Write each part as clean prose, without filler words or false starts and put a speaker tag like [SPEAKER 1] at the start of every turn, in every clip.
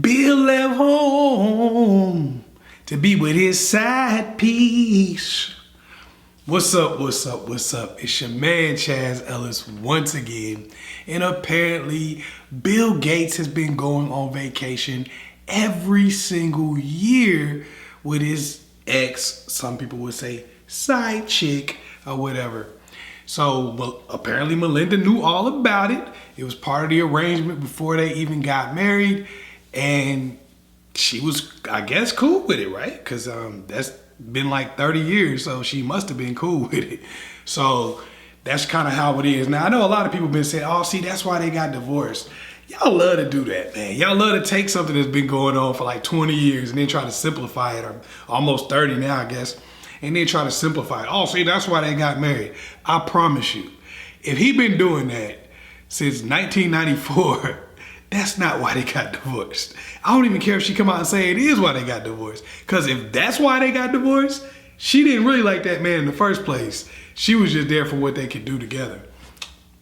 [SPEAKER 1] Bill left home to be with his side piece. What's up, what's up, what's up? It's your man ChazzEllis once again. And apparently Bill Gates has been going on vacation every single year with his ex, some people would say side chick or whatever. So well, apparently Melinda knew all about it. It was part of the arrangement before they even got married. And she was, I guess, cool with it, right? Because that's been like 30 years, so she must have been cool with it. So that's kind of how it is. Now, I know a lot of people been saying, oh, see, that's why they got divorced. Y'all love to do that, man. Y'all love to take something that's been going on for like 20 years and then try to simplify it, or almost 30 now, I guess, and then try to simplify it. Oh, see, that's why they got married. I promise you, if he been doing that since 1994, that's not why they got divorced. I don't even care if she come out and say it is why they got divorced. Because if that's why they got divorced, she didn't really like that man in the first place. She was just there for what they could do together.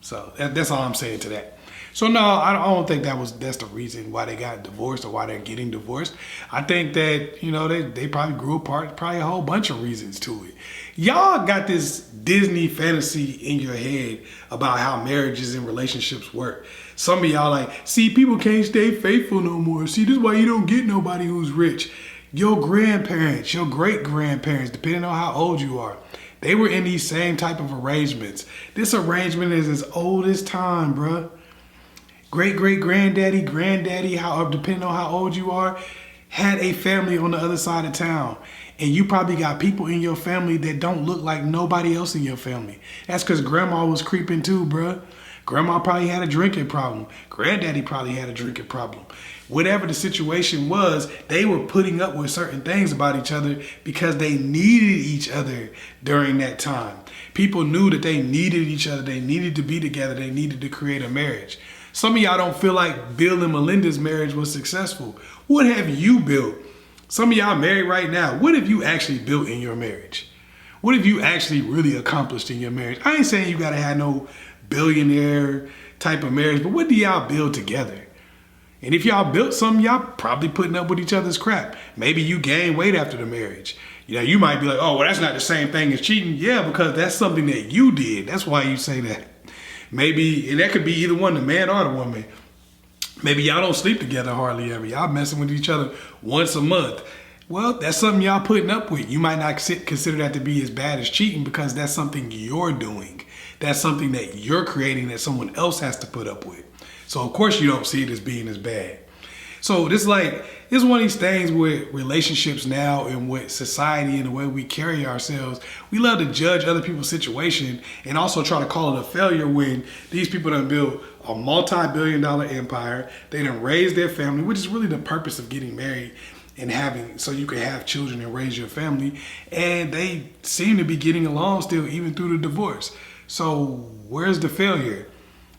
[SPEAKER 1] So that's all I'm saying to that. So no, I don't think that's the reason why they got divorced or why they're getting divorced. I think that, you know, they probably grew apart, probably a whole bunch of reasons to it. Y'all got this Disney fantasy in your head about how marriages and relationships work. Some of y'all like, see, people can't stay faithful no more. See, this is why you don't get nobody who's rich. Your grandparents, your great-grandparents, depending on how old you are, they were in these same type of arrangements. This arrangement is as old as time, bruh. Great-great-granddaddy, granddaddy, depending on how old you are, had a family on the other side of town. And you probably got people in your family that don't look like nobody else in your family. That's because grandma was creeping too, bruh. Grandma probably had a drinking problem. Granddaddy probably had a drinking problem. Whatever the situation was, they were putting up with certain things about each other because they needed each other during that time. People knew that they needed each other. They needed to be together. They needed to create a marriage. Some of y'all don't feel like Bill and Melinda's marriage was successful. What have you built? Some of y'all married right now. What have you actually built in your marriage? What have you actually really accomplished in your marriage? I ain't saying you gotta have no billionaire type of marriage, but what do y'all build together? And if y'all built something, y'all probably putting up with each other's crap. Maybe you gained weight after the marriage. You know, you might be like, oh, well, that's not the same thing as cheating. Yeah, because that's something that you did. That's why you say that. Maybe, and that could be either one, the man or the woman. Maybe y'all don't sleep together hardly ever. Y'all messing with each other once a month. Well, that's something y'all putting up with. You might not consider that to be as bad as cheating because that's something you're doing. That's something that you're creating that someone else has to put up with. So of course you don't see it as being as bad. So this is one of these things with relationships now and with society and the way we carry ourselves. We love to judge other people's situation and also try to call it a failure when these people done built a multi-billion-dollar empire. They done raised their family, which is really the purpose of getting married and having, so you can have children and raise your family. And they seem to be getting along still, even through the divorce. So where's the failure?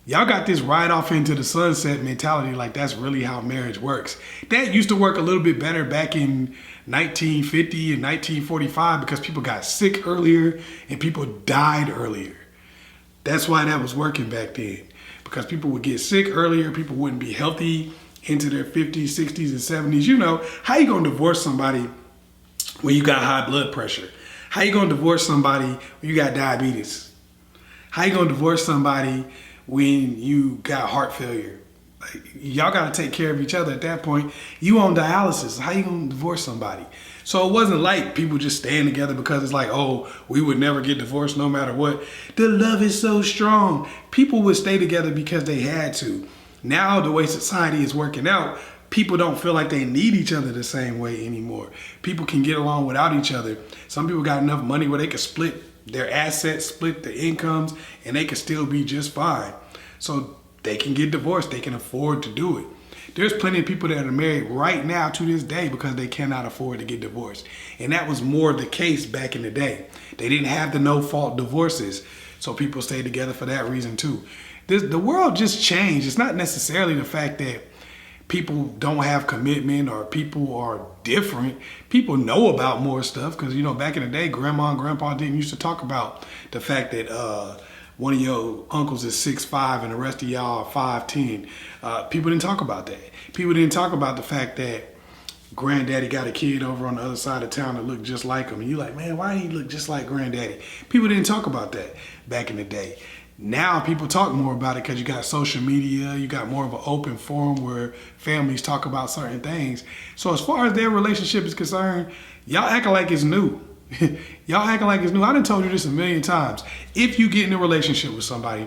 [SPEAKER 1] Y'all got this ride off into the sunset mentality like that's really how marriage works. That used to work a little bit better back in 1950 and 1945 because people got sick earlier and people died earlier. That's why that was working back then. Because people would get sick earlier, people wouldn't be healthy into their 50s, 60s, and 70s. You know, how you gonna divorce somebody when you got high blood pressure? How you gonna divorce somebody when you got diabetes? How you gonna divorce somebody when you got heart failure? Like, y'all gotta take care of each other at that point. You on dialysis, how you gonna divorce somebody? So it wasn't like people just staying together because it's like, oh, we would never get divorced no matter what. The love is so strong. People would stay together because they had to. Now the way society is working out, people don't feel like they need each other the same way anymore. People can get along without each other. Some people got enough money where they can split their assets, split the incomes, and they can still be just fine. So they can get divorced. They can afford to do it. There's plenty of people that are married right now to this day because they cannot afford to get divorced. And that was more the case back in the day. They didn't have the no-fault divorces, so people stayed together for that reason too. The world just changed. It's not necessarily the fact that people don't have commitment or people are different. People know about more stuff because, you know, back in the day, grandma and grandpa didn't used to talk about the fact that one of your uncles is 6'5" and the rest of y'all are 5'10". People didn't talk about that. People didn't talk about the fact that granddaddy got a kid over on the other side of town that looked just like him. And you're like, man, why did he look just like granddaddy? People didn't talk about that back in the day. Now people talk more about it because you got social media, you got more of an open forum where families talk about certain things. So as far as their relationship is concerned, y'all acting like it's new. Y'all acting like it's new. I done told you this a million times. If you get in a relationship with somebody,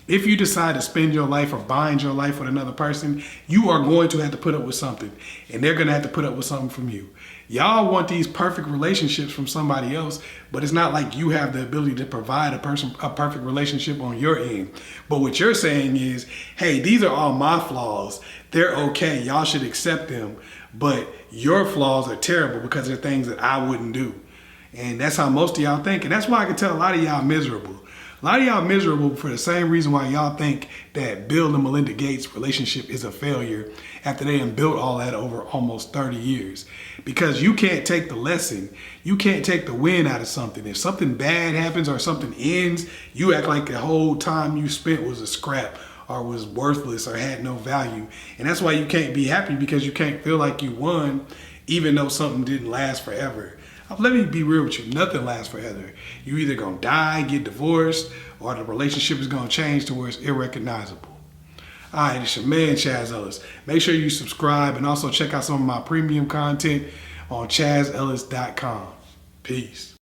[SPEAKER 1] if you decide to spend your life or bind your life with another person, you are going to have to put up with something. And they're going to have to put up with something from you. Y'all want these perfect relationships from somebody else, but it's not like you have the ability to provide a perfect relationship on your end. But what you're saying is, hey, these are all my flaws. They're okay. Y'all should accept them. But your flaws are terrible because they're things that I wouldn't do. And that's how most of y'all think. And that's why I can tell a lot of y'all miserable. A lot of y'all miserable for the same reason why y'all think that Bill and Melinda Gates' relationship is a failure after they done built all that over almost 30 years. Because you can't take the lesson. You can't take the win out of something. If something bad happens or something ends, you act like the whole time you spent was a scrap or was worthless or had no value. And that's why you can't be happy, because you can't feel like you won even though something didn't last forever. Let me be real with you. Nothing lasts forever. You either gonna die, get divorced, or the relationship is gonna change to where it's irrecognizable. All right, it's your man, ChazzEllis. Make sure you subscribe and also check out some of my premium content on ChazzEllis.com. Peace.